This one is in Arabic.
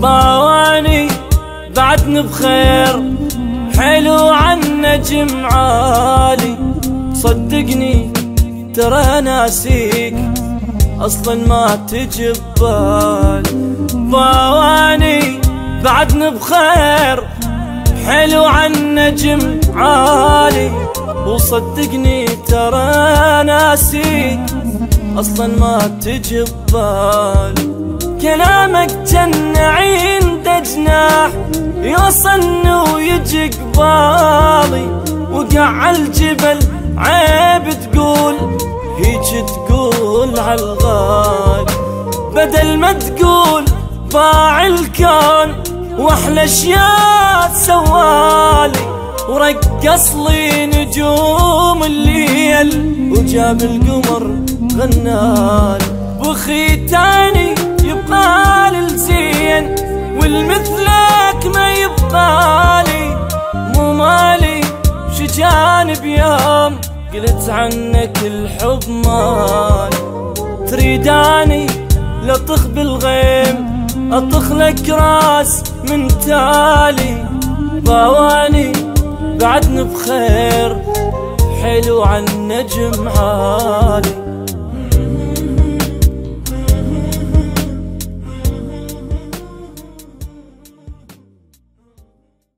باواني بعدن بخير، حلو عن نجم عالي. صدقني ترى ناسيك اصلا ما تجي ببال. باواني بعدن بخير، حلو عن نجم عالي. وصدقني ترى ناسيك اصلا ما تجي ببال. كلامك جن عنده جناح يوصلني ويجي قبالي. وقع عالجبل عيب تقول هيج تقول عالغالي. بدل ما تقول باع الكون واحلى اشياء سوالي. ورقص لي نجوم الليل وجاب القمر غنالي. بختاني يبقى للزين والمثلك ما يبقالي. مو مالي شجان بيوم قلت عنك الحب مالي. تريداني لطخ بالغيم اطخ لك راس من تالي. باواني بعدن بخير، حلو عن نجم عالي.